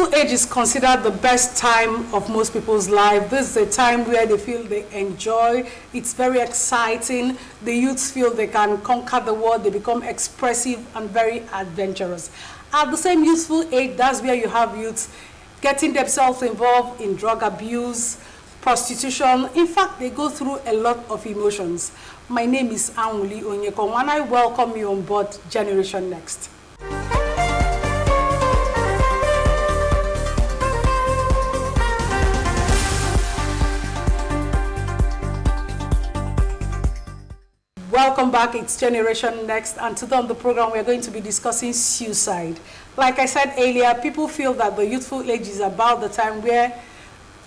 youthful age is considered the best time of most people's life. This is a time where they feel they enjoy. It's very exciting. The youths feel they can conquer the world. They become expressive and very adventurous. At the same youthful age, that's where you have youths getting themselves involved in drug abuse, prostitution. In fact, they go through a lot of emotions. My name is Anwuli Onyeko, and I welcome you on board Generation Next. Welcome back, it's Generation Next, and today on the program we are going to be discussing suicide. Like I said earlier, people feel that the youthful age is about the time where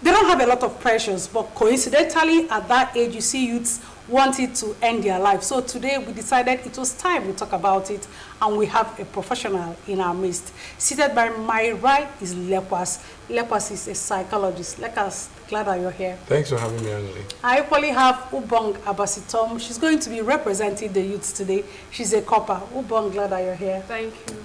they don't have a lot of pressures, but coincidentally at that age you see youths wanted to end their life. So today we decided it was time we talk about it, and we have a professional in our midst. Seated by my right is Lekwas. Lekwas is a psychologist. Lekwas, glad that you're here. Thanks for having me, Anjali. I equally have Ubong Abasitom. She's going to be representing the youths today. She's a copper. Ubong, glad that you're here. Thank you.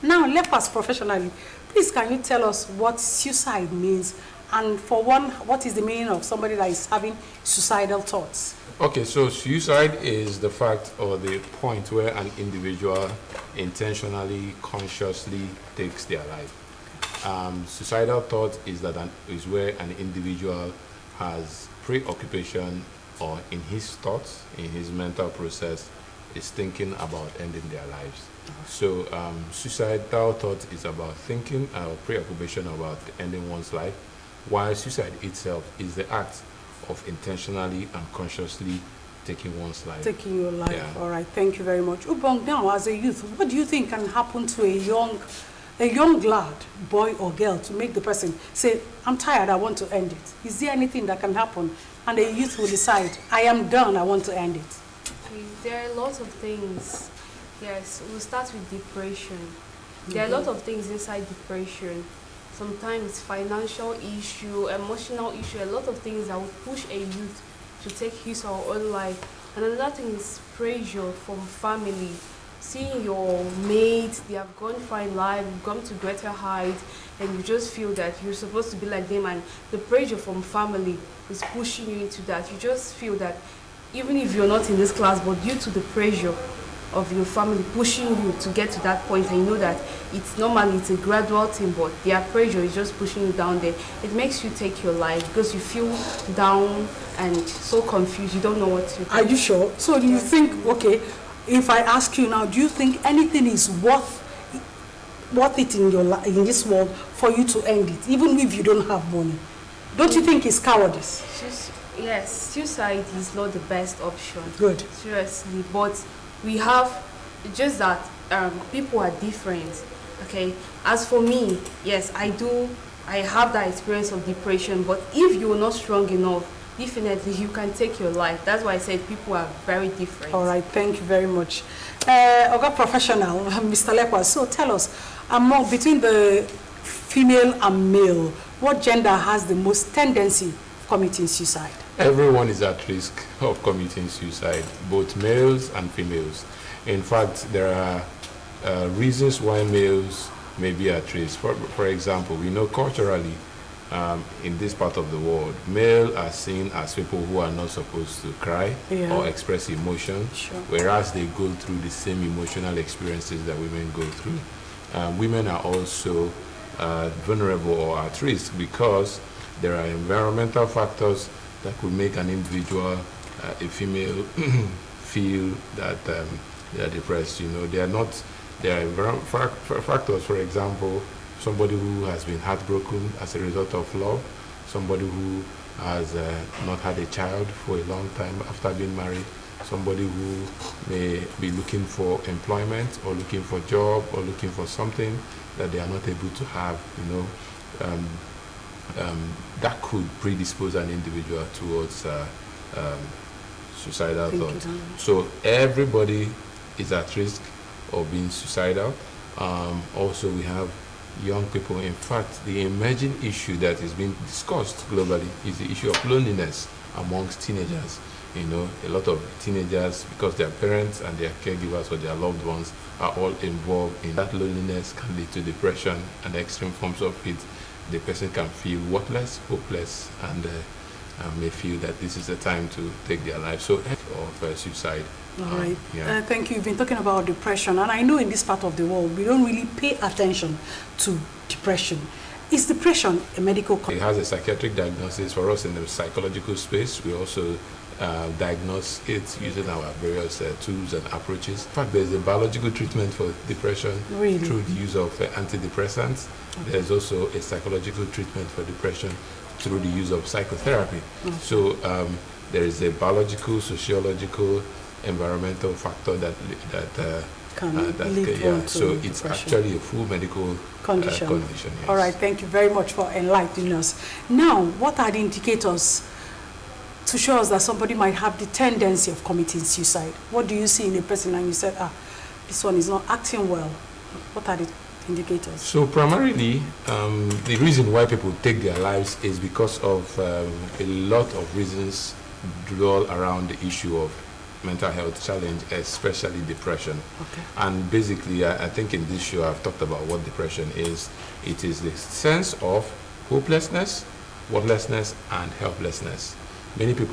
Now, Lekwas professionally, please can you tell us what suicide means? And for one, what is the meaning of somebody that is having suicidal thoughts? Okay, so suicide is the fact or the point where an individual intentionally, consciously takes their life. Suicidal thought is where an individual has preoccupation, or in his thoughts, in his mental process, is thinking about ending their lives. So suicidal thought is about thinking or preoccupation about ending one's life, while suicide itself is the act of intentionally and consciously taking one's life. Taking your life, yeah. All right, thank you very much. Ubong, now as a youth, what do you think can happen to a young lad, boy or girl, to make the person say, I'm tired, I want to end it? Is there anything that can happen and the youth will decide, I am done, I want to end it? Okay, there are lots of things. Yes, we'll start with depression. There are a lot of things inside depression. Sometimes financial issue, emotional issue, a lot of things that will push a youth to take his or her own life. And another thing is pressure from family. Seeing your mates, they have gone far in life, you've gone to greater heights, and you just feel that you're supposed to be like them, and the pressure from family is pushing you into that. You just feel that even if you're not in this class, but due to the pressure of your family pushing you to get to that point, and you know that it's a gradual thing, but their pressure is just pushing you down there. It makes you take your life because you feel down and so confused, you don't know what to do. Are you sure? So do you think, okay, if I ask you now, do you think anything is worth it in this world for you to end it, even if you don't have money? Don't you think it's cowardice? Yes, suicide is not the best option. Good. Seriously, but we have just that people are different. Okay, as for me, yes, I have that experience of depression, but if you're not strong enough, definitely you can take your life. That's why I said people are very different. All right, thank you very much. Oga professional, Mr. Lekwas, so tell us, between the female and male, what gender has the most tendency of committing suicide? Everyone is at risk of committing suicide, both males and females. In fact, there are reasons why males may be at risk. For example, we know culturally in this part of the world, males are seen as people who are not supposed to cry or express emotion, whereas they go through the same emotional experiences that women go through. Women are also vulnerable or at risk because there are environmental factors that could make an individual, a female, feel that they are depressed. You know, there are factors, for example, somebody who has been heartbroken as a result of love, somebody who has not had a child for a long time after being married, somebody who may be looking for employment or looking for a job or looking for something that they are not able to have, you know. That could predispose an individual towards suicidal thoughts. So everybody is at risk of being suicidal. Also, we have young people. In fact, the emerging issue that is being discussed globally is the issue of loneliness amongst teenagers. You know, a lot of teenagers, because their parents and their caregivers or their loved ones are all involved in that, loneliness can lead to depression and extreme forms of it. The person can feel worthless, hopeless, and may feel that this is the time to take their life. So, of suicide. All right. Yeah. Thank you. You've been talking about depression, and I know in this part of the world we don't really pay attention to depression. Is depression a medical It has a psychiatric diagnosis. For us in the psychological space, we also diagnose it using our various tools and approaches. In fact, there's a biological treatment for depression through the use of antidepressants. Okay. There's also a psychological treatment for depression through the use of psychotherapy. Okay. So there is a biological, sociological, environmental factor that so it's depression. Actually a full medical condition. Yes. All right, thank you very much for enlightening us. Now, what are the indicators to show us that somebody might have the tendency of committing suicide? What do you see in a person and you said, this one is not acting well? What are the indicators? So primarily, the reason why people take their lives is because of a lot of reasons dwell around the issue of mental health challenge, especially depression. Okay. And basically, I think in this show I've talked about what depression is. It is the sense of hopelessness, worthlessness, and helplessness. Many people